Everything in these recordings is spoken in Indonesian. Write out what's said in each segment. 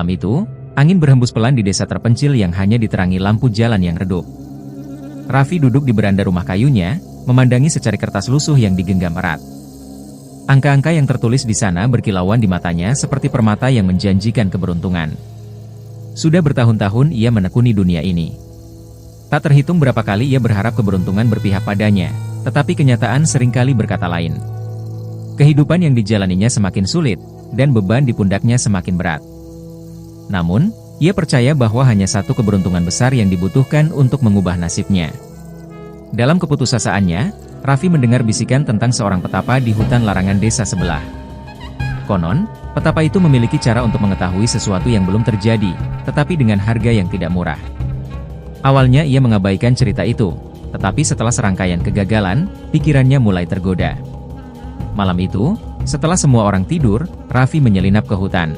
Malam itu, angin berhembus pelan di desa terpencil yang hanya diterangi lampu jalan yang redup. Raffi duduk di beranda rumah kayunya, memandangi secari kertas lusuh yang digenggam erat. Angka-angka yang tertulis di sana berkilauan di matanya seperti permata yang menjanjikan keberuntungan. Sudah bertahun-tahun ia menekuni dunia ini. Tak terhitung berapa kali ia berharap keberuntungan berpihak padanya, tetapi kenyataan seringkali berkata lain. Kehidupan yang dijalaninya semakin sulit, dan beban di pundaknya semakin berat. Namun, ia percaya bahwa hanya satu keberuntungan besar yang dibutuhkan untuk mengubah nasibnya. Dalam keputusasaan,nya, Raffi mendengar bisikan tentang seorang petapa di hutan larangan desa sebelah. Konon, petapa itu memiliki cara untuk mengetahui sesuatu yang belum terjadi, tetapi dengan harga yang tidak murah. Awalnya ia mengabaikan cerita itu, tetapi setelah serangkaian kegagalan, pikirannya mulai tergoda. Malam itu, setelah semua orang tidur, Raffi menyelinap ke hutan.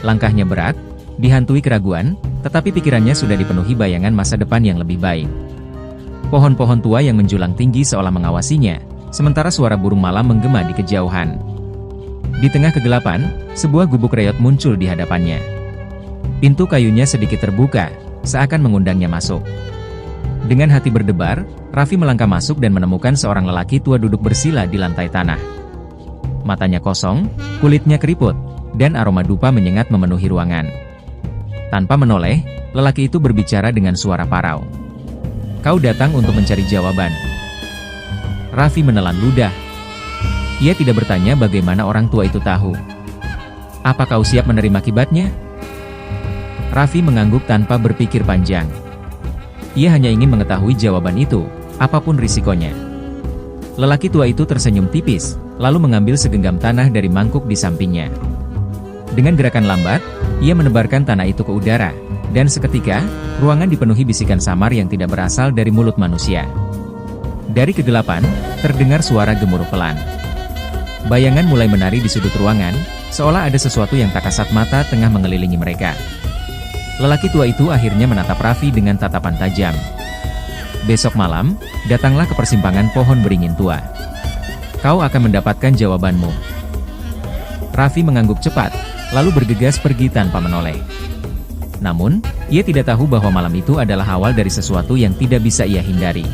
Langkahnya berat, dihantui keraguan, tetapi pikirannya sudah dipenuhi bayangan masa depan yang lebih baik. Pohon-pohon tua yang menjulang tinggi seolah mengawasinya, sementara suara burung malam menggema di kejauhan. Di tengah kegelapan, sebuah gubuk reot muncul di hadapannya. Pintu kayunya sedikit terbuka, seakan mengundangnya masuk. Dengan hati berdebar, Raffi melangkah masuk dan menemukan seorang lelaki tua duduk bersila di lantai tanah. Matanya kosong, kulitnya keriput, dan aroma dupa menyengat memenuhi ruangan. Tanpa menoleh, lelaki itu berbicara dengan suara parau. Kau datang untuk mencari jawaban. Raffi menelan ludah. Ia tidak bertanya bagaimana orang tua itu tahu. Apa kau siap menerima akibatnya? Raffi mengangguk tanpa berpikir panjang. Ia hanya ingin mengetahui jawaban itu, apapun risikonya. Lelaki tua itu tersenyum tipis, lalu mengambil segenggam tanah dari mangkuk di sampingnya. Dengan gerakan lambat, ia menebarkan tanah itu ke udara, dan seketika, ruangan dipenuhi bisikan samar yang tidak berasal dari mulut manusia. Dari kegelapan, terdengar suara gemuruh pelan. Bayangan mulai menari di sudut ruangan, seolah ada sesuatu yang tak kasat mata tengah mengelilingi mereka. Lelaki tua itu akhirnya menatap Raffi dengan tatapan tajam. Besok malam, datanglah ke persimpangan pohon beringin tua. Kau akan mendapatkan jawabanmu. Raffi mengangguk cepat, lalu bergegas pergi tanpa menoleh. Namun, ia tidak tahu bahwa malam itu adalah awal dari sesuatu yang tidak bisa ia hindari.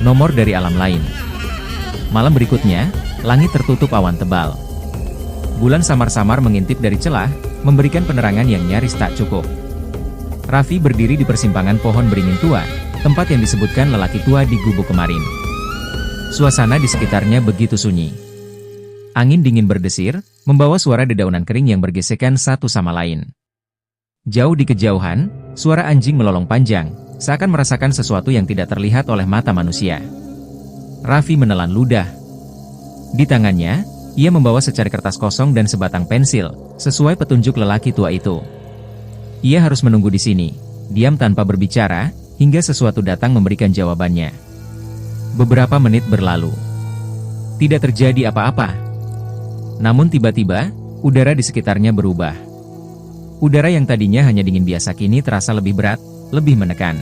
Nomor dari alam lain. Malam berikutnya, langit tertutup awan tebal. Bulan samar-samar mengintip dari celah, memberikan penerangan yang nyaris tak cukup. Raffi berdiri di persimpangan pohon beringin tua, tempat yang disebutkan lelaki tua di gubuk kemarin. Suasana di sekitarnya begitu sunyi. Angin dingin berdesir, membawa suara dedaunan kering yang bergesekan satu sama lain. Jauh di kejauhan, suara anjing melolong panjang, seakan merasakan sesuatu yang tidak terlihat oleh mata manusia. Raffi menelan ludah. Di tangannya, ia membawa secari kertas kosong dan sebatang pensil, sesuai petunjuk lelaki tua itu. Ia harus menunggu di sini, diam tanpa berbicara, hingga sesuatu datang memberikan jawabannya. Beberapa menit berlalu. Tidak terjadi apa-apa. Namun tiba-tiba, udara di sekitarnya berubah. Udara yang tadinya hanya dingin biasa kini terasa lebih berat, lebih menekan.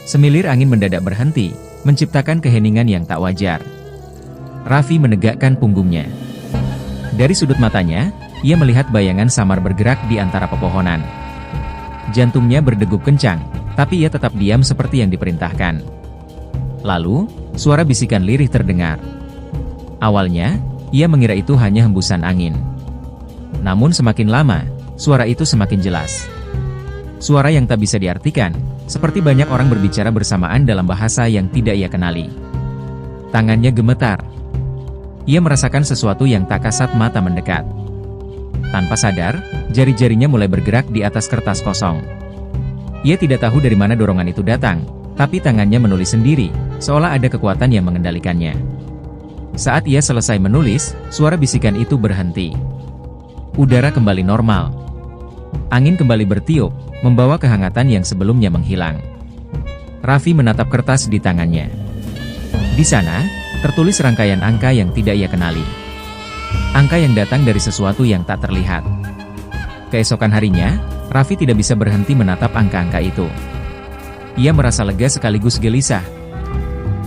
Semilir angin mendadak berhenti, menciptakan keheningan yang tak wajar. Raffi menegakkan punggungnya. Dari sudut matanya, ia melihat bayangan samar bergerak di antara pepohonan. Jantungnya berdegup kencang, tapi ia tetap diam seperti yang diperintahkan. Lalu, suara bisikan lirih terdengar. Awalnya, ia mengira itu hanya hembusan angin. Namun semakin lama, suara itu semakin jelas. Suara yang tak bisa diartikan, seperti banyak orang berbicara bersamaan dalam bahasa yang tidak ia kenali. Tangannya gemetar. Ia merasakan sesuatu yang tak kasat mata mendekat. Tanpa sadar, jari-jarinya mulai bergerak di atas kertas kosong. Ia tidak tahu dari mana dorongan itu datang, tapi tangannya menulis sendiri, seolah ada kekuatan yang mengendalikannya. Saat ia selesai menulis, suara bisikan itu berhenti. Udara kembali normal. Angin kembali bertiup, membawa kehangatan yang sebelumnya menghilang. Raffi menatap kertas di tangannya. Di sana, tertulis rangkaian angka yang tidak ia kenali. Angka yang datang dari sesuatu yang tak terlihat. Keesokan harinya, Raffi tidak bisa berhenti menatap angka-angka itu. Ia merasa lega sekaligus gelisah.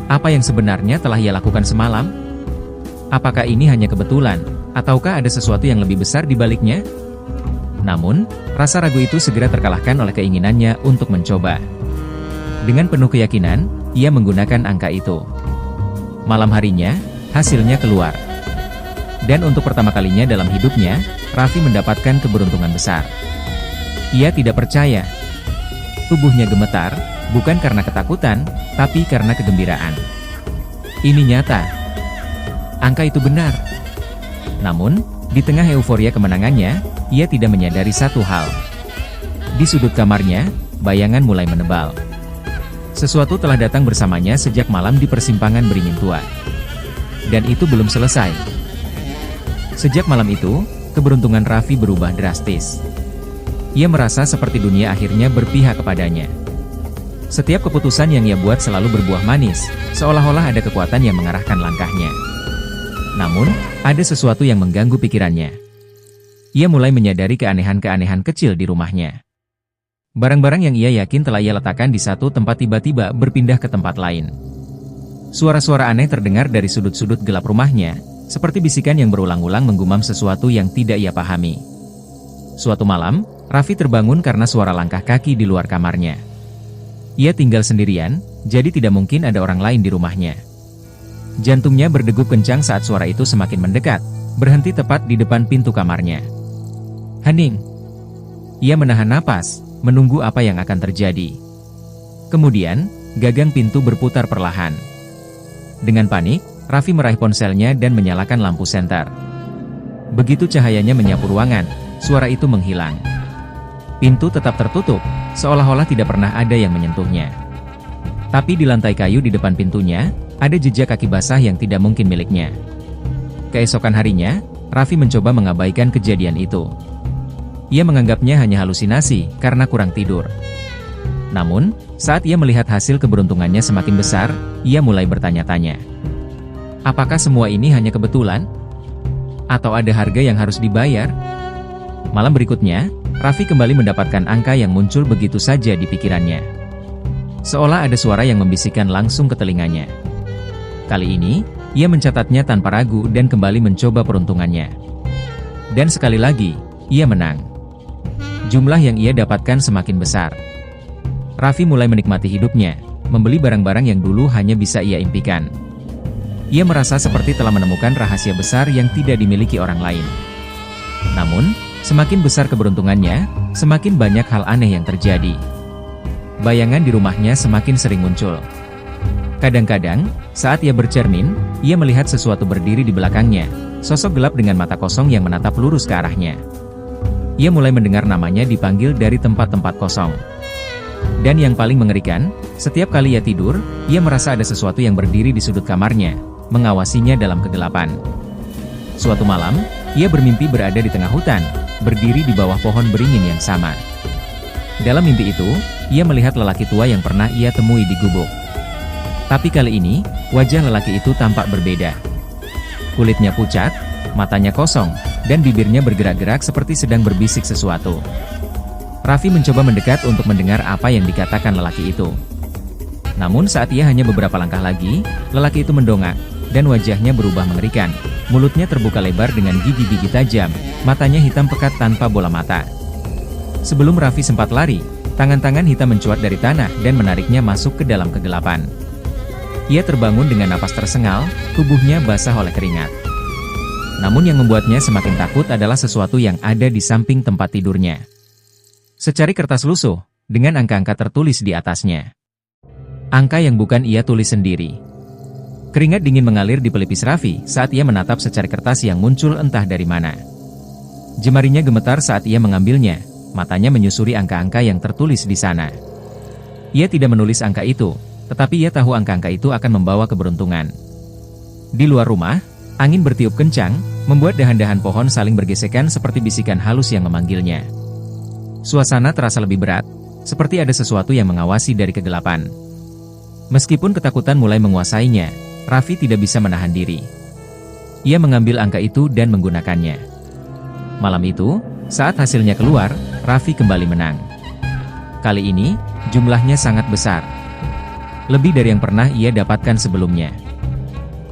Apa yang sebenarnya telah ia lakukan semalam? Apakah ini hanya kebetulan, ataukah ada sesuatu yang lebih besar di baliknya? Namun, rasa ragu itu segera terkalahkan oleh keinginannya untuk mencoba. Dengan penuh keyakinan, ia menggunakan angka itu. Malam harinya, hasilnya keluar. Dan untuk pertama kalinya dalam hidupnya, Raffi mendapatkan keberuntungan besar. Ia tidak percaya. Tubuhnya gemetar, bukan karena ketakutan, tapi karena kegembiraan. Ini nyata. Angka itu benar. Namun, di tengah euforia kemenangannya, ia tidak menyadari satu hal. Di sudut kamarnya, bayangan mulai menebal. Sesuatu telah datang bersamanya sejak malam di persimpangan Beringin Tua. Dan itu belum selesai. Sejak malam itu, keberuntungan Raffi berubah drastis. Ia merasa seperti dunia akhirnya berpihak kepadanya. Setiap keputusan yang ia buat selalu berbuah manis, seolah-olah ada kekuatan yang mengarahkan langkahnya. Namun, ada sesuatu yang mengganggu pikirannya. Ia mulai menyadari keanehan-keanehan kecil di rumahnya. Barang-barang yang ia yakin telah ia letakkan di satu tempat tiba-tiba berpindah ke tempat lain. Suara-suara aneh terdengar dari sudut-sudut gelap rumahnya, seperti bisikan yang berulang-ulang menggumam sesuatu yang tidak ia pahami. Suatu malam, Raffi terbangun karena suara langkah kaki di luar kamarnya. Ia tinggal sendirian, jadi tidak mungkin ada orang lain di rumahnya. Jantungnya berdegup kencang saat suara itu semakin mendekat, berhenti tepat di depan pintu kamarnya. Hening. Ia menahan napas, menunggu apa yang akan terjadi. Kemudian, gagang pintu berputar perlahan. Dengan panik, Raffi meraih ponselnya dan menyalakan lampu senter. Begitu cahayanya menyapu ruangan, suara itu menghilang. Pintu tetap tertutup, seolah-olah tidak pernah ada yang menyentuhnya. Tapi di lantai kayu di depan pintunya, ada jejak kaki basah yang tidak mungkin miliknya. Keesokan harinya, Raffi mencoba mengabaikan kejadian itu. Ia menganggapnya hanya halusinasi karena kurang tidur. Namun, saat ia melihat hasil keberuntungannya semakin besar, ia mulai bertanya-tanya. Apakah semua ini hanya kebetulan? Atau ada harga yang harus dibayar? Malam berikutnya, Raffi kembali mendapatkan angka yang muncul begitu saja di pikirannya. Seolah ada suara yang membisikkan langsung ke telinganya. Kali ini, ia mencatatnya tanpa ragu dan kembali mencoba peruntungannya. Dan sekali lagi, ia menang. Jumlah yang ia dapatkan semakin besar. Raffi mulai menikmati hidupnya, membeli barang-barang yang dulu hanya bisa ia impikan. Ia merasa seperti telah menemukan rahasia besar yang tidak dimiliki orang lain. Namun, semakin besar keberuntungannya, semakin banyak hal aneh yang terjadi. Bayangan di rumahnya semakin sering muncul. Kadang-kadang, saat ia bercermin, ia melihat sesuatu berdiri di belakangnya, sosok gelap dengan mata kosong yang menatap lurus ke arahnya. Ia mulai mendengar namanya dipanggil dari tempat-tempat kosong. Dan yang paling mengerikan, setiap kali ia tidur, ia merasa ada sesuatu yang berdiri di sudut kamarnya, mengawasinya dalam kegelapan. Suatu malam, ia bermimpi berada di tengah hutan, berdiri di bawah pohon beringin yang sama. Dalam mimpi itu, ia melihat lelaki tua yang pernah ia temui di gubuk. Tapi kali ini, wajah lelaki itu tampak berbeda. Kulitnya pucat, matanya kosong, dan bibirnya bergerak-gerak seperti sedang berbisik sesuatu. Raffi mencoba mendekat untuk mendengar apa yang dikatakan lelaki itu. Namun saat ia hanya beberapa langkah lagi, lelaki itu mendongak, dan wajahnya berubah mengerikan. Mulutnya terbuka lebar dengan gigi-gigi tajam, matanya hitam pekat tanpa bola mata. Sebelum Raffi sempat lari, tangan-tangan hitam mencuat dari tanah dan menariknya masuk ke dalam kegelapan. Ia terbangun dengan napas tersengal, tubuhnya basah oleh keringat. Namun yang membuatnya semakin takut adalah sesuatu yang ada di samping tempat tidurnya. Secari kertas lusuh, dengan angka-angka tertulis di atasnya. Angka yang bukan ia tulis sendiri. Keringat dingin mengalir di pelipis Raffi saat ia menatap secari kertas yang muncul entah dari mana. Jemarinya gemetar saat ia mengambilnya, matanya menyusuri angka-angka yang tertulis di sana. Ia tidak menulis angka itu, tetapi ia tahu angka-angka itu akan membawa keberuntungan. Di luar rumah, angin bertiup kencang, membuat dahan-dahan pohon saling bergesekan seperti bisikan halus yang memanggilnya. Suasana terasa lebih berat, seperti ada sesuatu yang mengawasi dari kegelapan. Meskipun ketakutan mulai menguasainya, Raffi tidak bisa menahan diri. Ia mengambil angka itu dan menggunakannya. Malam itu, saat hasilnya keluar, Raffi kembali menang. Kali ini, jumlahnya sangat besar. Lebih dari yang pernah ia dapatkan sebelumnya.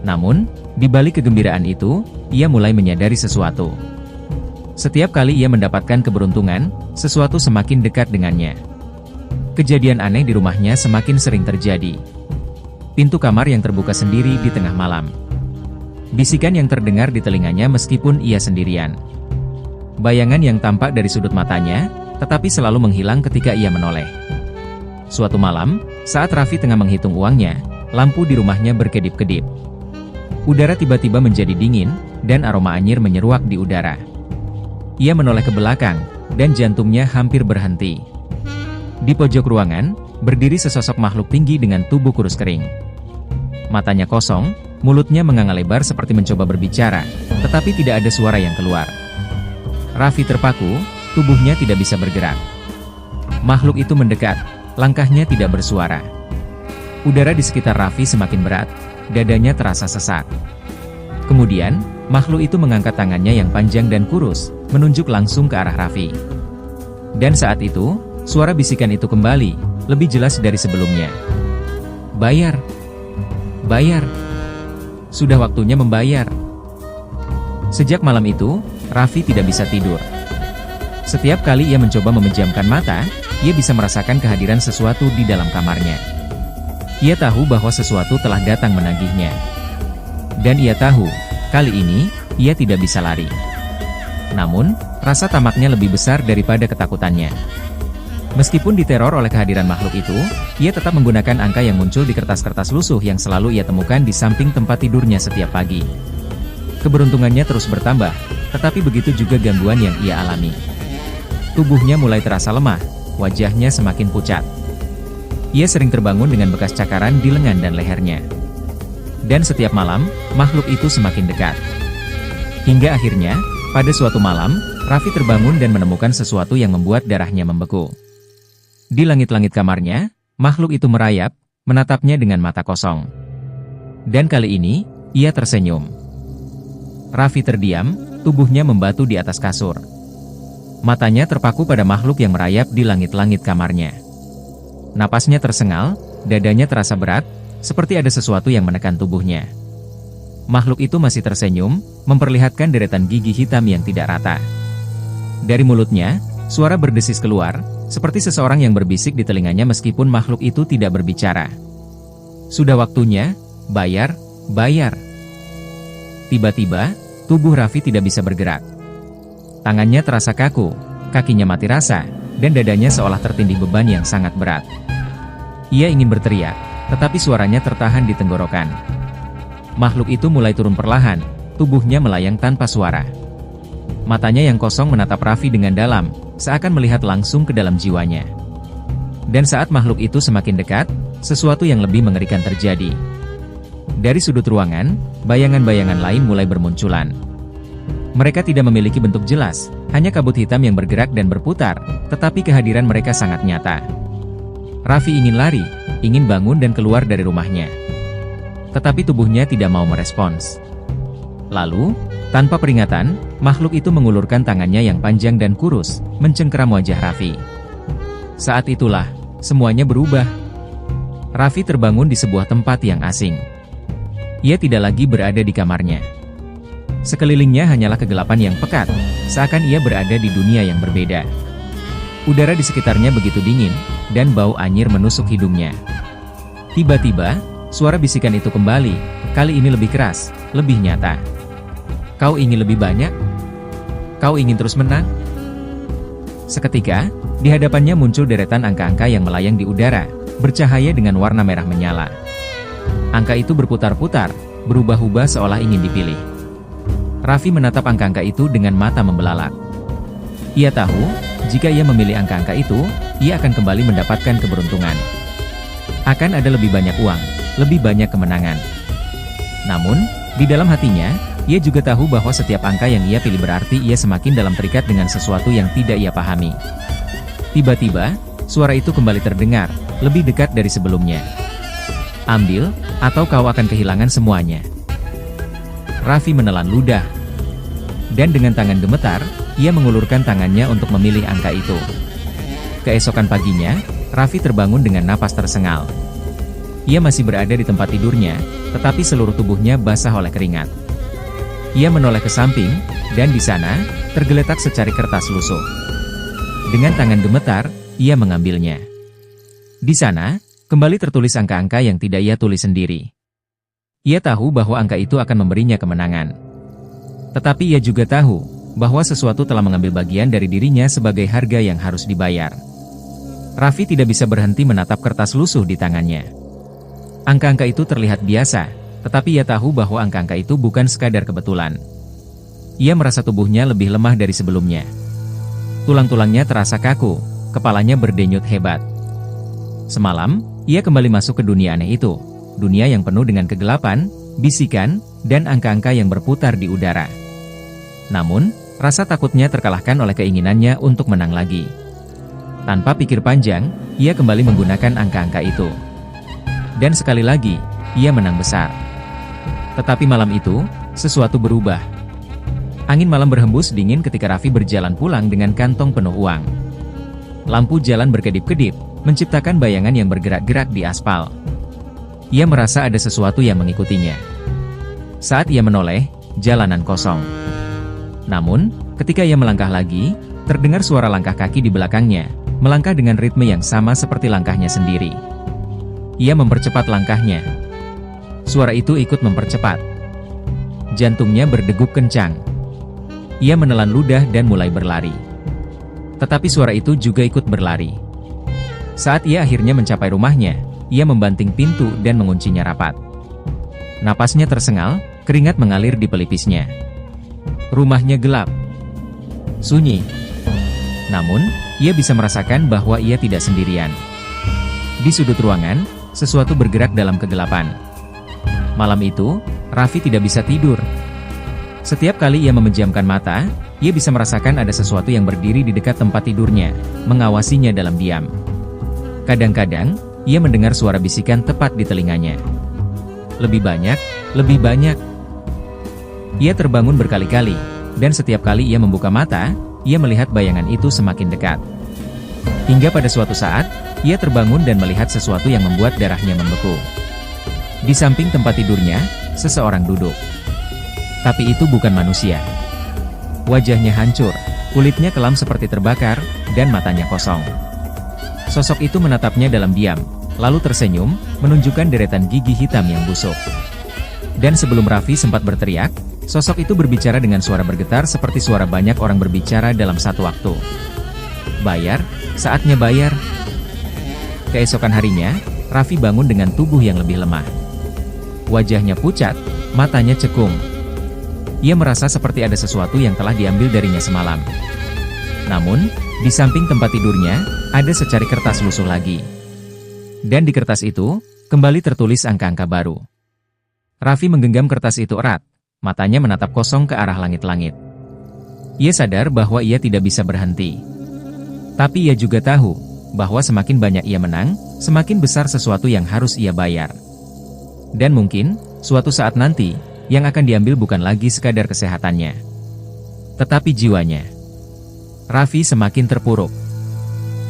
Namun, di balik kegembiraan itu, ia mulai menyadari sesuatu. Setiap kali ia mendapatkan keberuntungan, sesuatu semakin dekat dengannya. Kejadian aneh di rumahnya semakin sering terjadi. Pintu kamar yang terbuka sendiri di tengah malam. Bisikan yang terdengar di telinganya meskipun ia sendirian. Bayangan yang tampak dari sudut matanya, tetapi selalu menghilang ketika ia menoleh. Suatu malam, saat Raffi tengah menghitung uangnya, lampu di rumahnya berkedip-kedip. Udara tiba-tiba menjadi dingin, dan aroma anyir menyeruak di udara. Ia menoleh ke belakang, dan jantungnya hampir berhenti. Di pojok ruangan, berdiri sesosok makhluk tinggi dengan tubuh kurus kering. Matanya kosong, mulutnya menganga lebar seperti mencoba berbicara, tetapi tidak ada suara yang keluar. Raffi terpaku, tubuhnya tidak bisa bergerak. Makhluk itu mendekat, langkahnya tidak bersuara. Udara di sekitar Raffi semakin berat, dadanya terasa sesak. Kemudian, makhluk itu mengangkat tangannya yang panjang dan kurus, menunjuk langsung ke arah Raffi. Dan saat itu, suara bisikan itu kembali, lebih jelas dari sebelumnya. Bayar! Bayar! Sudah waktunya membayar. Sejak malam itu, Raffi tidak bisa tidur. Setiap kali ia mencoba memejamkan mata, ia bisa merasakan kehadiran sesuatu di dalam kamarnya. Ia tahu bahwa sesuatu telah datang menagihnya. Dan ia tahu, kali ini, ia tidak bisa lari. Namun, rasa tamaknya lebih besar daripada ketakutannya. Meskipun diteror oleh kehadiran makhluk itu, ia tetap menggunakan angka yang muncul di kertas-kertas lusuh yang selalu ia temukan di samping tempat tidurnya setiap pagi. Keberuntungannya terus bertambah, tetapi begitu juga gangguan yang ia alami. Tubuhnya mulai terasa lemah, wajahnya semakin pucat. Ia sering terbangun dengan bekas cakaran di lengan dan lehernya. Dan setiap malam, makhluk itu semakin dekat. Hingga akhirnya, pada suatu malam, Raffi terbangun dan menemukan sesuatu yang membuat darahnya membeku. Di langit-langit kamarnya, makhluk itu merayap, menatapnya dengan mata kosong. Dan kali ini, ia tersenyum. Raffi terdiam, tubuhnya membatu di atas kasur. Matanya terpaku pada makhluk yang merayap di langit-langit kamarnya. Napasnya tersengal, dadanya terasa berat, seperti ada sesuatu yang menekan tubuhnya. Makhluk itu masih tersenyum, memperlihatkan deretan gigi hitam yang tidak rata. Dari mulutnya, suara berdesis keluar, seperti seseorang yang berbisik di telinganya meskipun makhluk itu tidak berbicara. Sudah waktunya, bayar, bayar. Tiba-tiba, tubuh Raffi tidak bisa bergerak. Tangannya terasa kaku, kakinya mati rasa, dan dadanya seolah tertindih beban yang sangat berat. Ia ingin berteriak, tetapi suaranya tertahan di tenggorokan. Makhluk itu mulai turun perlahan, tubuhnya melayang tanpa suara. Matanya yang kosong menatap Raffi dengan dalam, seakan melihat langsung ke dalam jiwanya. Dan saat makhluk itu semakin dekat, sesuatu yang lebih mengerikan terjadi. Dari sudut ruangan, bayangan-bayangan lain mulai bermunculan. Mereka tidak memiliki bentuk jelas, hanya kabut hitam yang bergerak dan berputar, tetapi kehadiran mereka sangat nyata. Raffi ingin lari, ingin bangun dan keluar dari rumahnya. Tetapi tubuhnya tidak mau merespons. Lalu, tanpa peringatan, makhluk itu mengulurkan tangannya yang panjang dan kurus, mencengkeram wajah Raffi. Saat itulah, semuanya berubah. Raffi terbangun di sebuah tempat yang asing. Ia tidak lagi berada di kamarnya. Sekelilingnya hanyalah kegelapan yang pekat, seakan ia berada di dunia yang berbeda. Udara di sekitarnya begitu dingin, dan bau anyir menusuk hidungnya. Tiba-tiba, suara bisikan itu kembali, kali ini lebih keras, lebih nyata. Kau ingin lebih banyak? Kau ingin terus menang? Seketika, di hadapannya muncul deretan angka-angka yang melayang di udara, bercahaya dengan warna merah menyala. Angka itu berputar-putar, berubah-ubah seolah ingin dipilih. Raffi menatap angka-angka itu dengan mata membelalak. Ia tahu, jika ia memilih angka-angka itu, ia akan kembali mendapatkan keberuntungan. Akan ada lebih banyak uang, lebih banyak kemenangan. Namun, di dalam hatinya, ia juga tahu bahwa setiap angka yang ia pilih berarti ia semakin dalam terikat dengan sesuatu yang tidak ia pahami. Tiba-tiba, suara itu kembali terdengar, lebih dekat dari sebelumnya. Ambil, atau kau akan kehilangan semuanya. Raffi menelan ludah. Dan dengan tangan gemetar, ia mengulurkan tangannya untuk memilih angka itu. Keesokan paginya, Raffi terbangun dengan napas tersengal. Ia masih berada di tempat tidurnya, tetapi seluruh tubuhnya basah oleh keringat. Ia menoleh ke samping, dan di sana, tergeletak secari kertas lusuh. Dengan tangan gemetar, ia mengambilnya. Di sana, kembali tertulis angka-angka yang tidak ia tulis sendiri. Ia tahu bahwa angka itu akan memberinya kemenangan. Tetapi ia juga tahu bahwa sesuatu telah mengambil bagian dari dirinya sebagai harga yang harus dibayar. Raffi tidak bisa berhenti menatap kertas lusuh di tangannya. Angka-angka itu terlihat biasa, tetapi ia tahu bahwa angka-angka itu bukan sekadar kebetulan. Ia merasa tubuhnya lebih lemah dari sebelumnya. Tulang-tulangnya terasa kaku, kepalanya berdenyut hebat. Semalam, ia kembali masuk ke dunia aneh itu, dunia yang penuh dengan kegelapan, bisikan, dan angka-angka yang berputar di udara. Namun, rasa takutnya terkalahkan oleh keinginannya untuk menang lagi. Tanpa pikir panjang, ia kembali menggunakan angka-angka itu. Dan sekali lagi, ia menang besar. Tetapi malam itu, sesuatu berubah. Angin malam berhembus dingin ketika Raffi berjalan pulang dengan kantong penuh uang. Lampu jalan berkedip-kedip, menciptakan bayangan yang bergerak-gerak di aspal. Ia merasa ada sesuatu yang mengikutinya. Saat ia menoleh, jalanan kosong. Namun, ketika ia melangkah lagi, terdengar suara langkah kaki di belakangnya, melangkah dengan ritme yang sama seperti langkahnya sendiri. Ia mempercepat langkahnya. Suara itu ikut mempercepat. Jantungnya berdegup kencang. Ia menelan ludah dan mulai berlari. Tetapi suara itu juga ikut berlari. Saat ia akhirnya mencapai rumahnya, ia membanting pintu dan menguncinya rapat. Napasnya tersengal, keringat mengalir di pelipisnya. Rumahnya gelap. Sunyi. Namun, ia bisa merasakan bahwa ia tidak sendirian. Di sudut ruangan, sesuatu bergerak dalam kegelapan. Malam itu, Raffi tidak bisa tidur. Setiap kali ia memejamkan mata, ia bisa merasakan ada sesuatu yang berdiri di dekat tempat tidurnya, mengawasinya dalam diam. Kadang-kadang, ia mendengar suara bisikan tepat di telinganya. Lebih banyak, lebih banyak. Ia terbangun berkali-kali, dan setiap kali ia membuka mata, ia melihat bayangan itu semakin dekat. Hingga pada suatu saat, ia terbangun dan melihat sesuatu yang membuat darahnya membeku. Di samping tempat tidurnya, seseorang duduk. Tapi itu bukan manusia. Wajahnya hancur, kulitnya kelam seperti terbakar, dan matanya kosong. Sosok itu menatapnya dalam diam, lalu tersenyum, menunjukkan deretan gigi hitam yang busuk. Dan sebelum Raffi sempat berteriak, sosok itu berbicara dengan suara bergetar seperti suara banyak orang berbicara dalam satu waktu. Bayar, saatnya bayar. Keesokan harinya, Raffi bangun dengan tubuh yang lebih lemah. Wajahnya pucat, matanya cekung. Ia merasa seperti ada sesuatu yang telah diambil darinya semalam. Namun, di samping tempat tidurnya, ada secari kertas lusuh lagi. Dan di kertas itu, kembali tertulis angka-angka baru. Raffi menggenggam kertas itu erat, matanya menatap kosong ke arah langit-langit. Ia sadar bahwa ia tidak bisa berhenti. Tapi ia juga tahu, bahwa semakin banyak ia menang, semakin besar sesuatu yang harus ia bayar. Dan mungkin, suatu saat nanti, yang akan diambil bukan lagi sekadar kesehatannya, tetapi jiwanya. Raffi semakin terpuruk.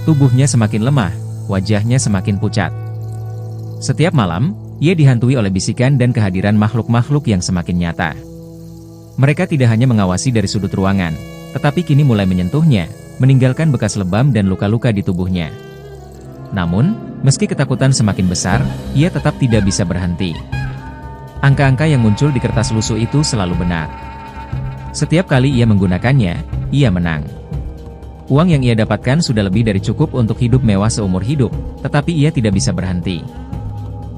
Tubuhnya semakin lemah, wajahnya semakin pucat. Setiap malam, ia dihantui oleh bisikan dan kehadiran makhluk-makhluk yang semakin nyata. Mereka tidak hanya mengawasi dari sudut ruangan, tetapi kini mulai menyentuhnya, meninggalkan bekas lebam dan luka-luka di tubuhnya. Namun, meski ketakutan semakin besar, ia tetap tidak bisa berhenti. Angka-angka yang muncul di kertas lusuh itu selalu benar. Setiap kali ia menggunakannya, ia menang. Uang yang ia dapatkan sudah lebih dari cukup untuk hidup mewah seumur hidup, tetapi ia tidak bisa berhenti.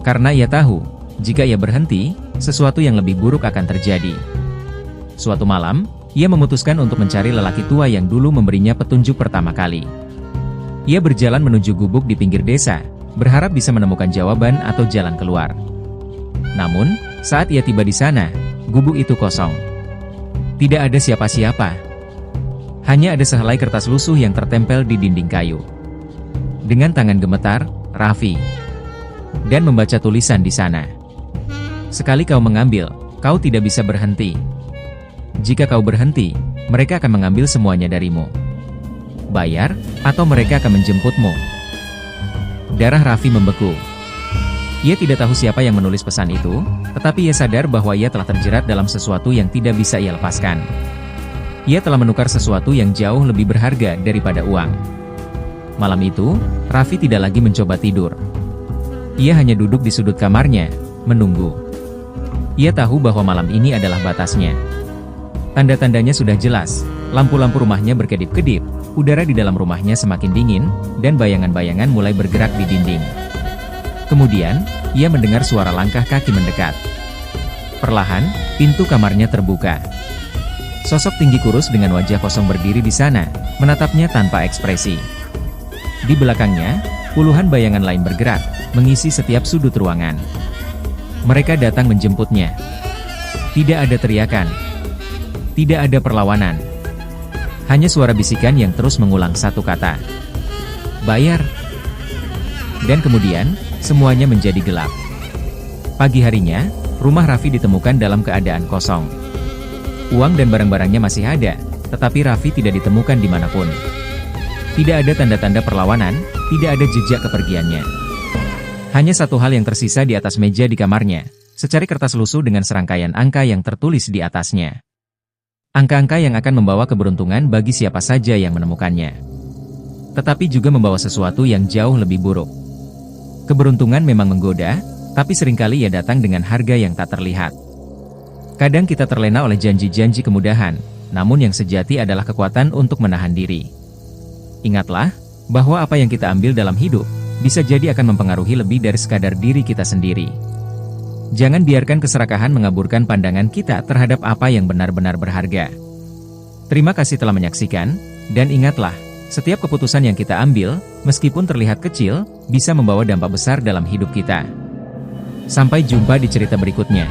Karena ia tahu, jika ia berhenti, sesuatu yang lebih buruk akan terjadi. Suatu malam, ia memutuskan untuk mencari lelaki tua yang dulu memberinya petunjuk pertama kali. Ia berjalan menuju gubuk di pinggir desa, berharap bisa menemukan jawaban atau jalan keluar. Namun, saat ia tiba di sana, gubuk itu kosong. Tidak ada siapa-siapa. Hanya ada sehelai kertas lusuh yang tertempel di dinding kayu. Dengan tangan gemetar, Raffi dan membaca tulisan di sana. Sekali kau mengambil, kau tidak bisa berhenti. Jika kau berhenti, mereka akan mengambil semuanya darimu. Bayar, atau mereka akan menjemputmu. Darah Raffi membeku. Ia tidak tahu siapa yang menulis pesan itu, tetapi ia sadar bahwa ia telah terjerat dalam sesuatu yang tidak bisa ia lepaskan. Ia telah menukar sesuatu yang jauh lebih berharga daripada uang. Malam itu, Raffi tidak lagi mencoba tidur. Ia hanya duduk di sudut kamarnya, menunggu. Ia tahu bahwa malam ini adalah batasnya. Tanda-tandanya sudah jelas, lampu-lampu rumahnya berkedip-kedip, udara di dalam rumahnya semakin dingin, dan bayangan-bayangan mulai bergerak di dinding. Kemudian, ia mendengar suara langkah kaki mendekat. Perlahan, pintu kamarnya terbuka. Sosok tinggi kurus dengan wajah kosong berdiri di sana, menatapnya tanpa ekspresi. Di belakangnya, puluhan bayangan lain bergerak, mengisi setiap sudut ruangan. Mereka datang menjemputnya. Tidak ada teriakan. Tidak ada perlawanan. Hanya suara bisikan yang terus mengulang satu kata. Bayar. Dan kemudian, semuanya menjadi gelap. Pagi harinya, rumah Raffi ditemukan dalam keadaan kosong. Uang dan barang-barangnya masih ada, tetapi Raffi tidak ditemukan dimanapun. Tidak ada tanda-tanda perlawanan, tidak ada jejak kepergiannya. Hanya satu hal yang tersisa di atas meja di kamarnya, secari kertas lusuh dengan serangkaian angka yang tertulis di atasnya. Angka-angka yang akan membawa keberuntungan bagi siapa saja yang menemukannya. Tetapi juga membawa sesuatu yang jauh lebih buruk. Keberuntungan memang menggoda, tapi seringkali ia datang dengan harga yang tak terlihat. Kadang kita terlena oleh janji-janji kemudahan, namun yang sejati adalah kekuatan untuk menahan diri. Ingatlah, bahwa apa yang kita ambil dalam hidup, bisa jadi akan mempengaruhi lebih dari sekadar diri kita sendiri. Jangan biarkan keserakahan mengaburkan pandangan kita terhadap apa yang benar-benar berharga. Terima kasih telah menyaksikan, dan ingatlah, setiap keputusan yang kita ambil, meskipun terlihat kecil, bisa membawa dampak besar dalam hidup kita. Sampai jumpa di cerita berikutnya.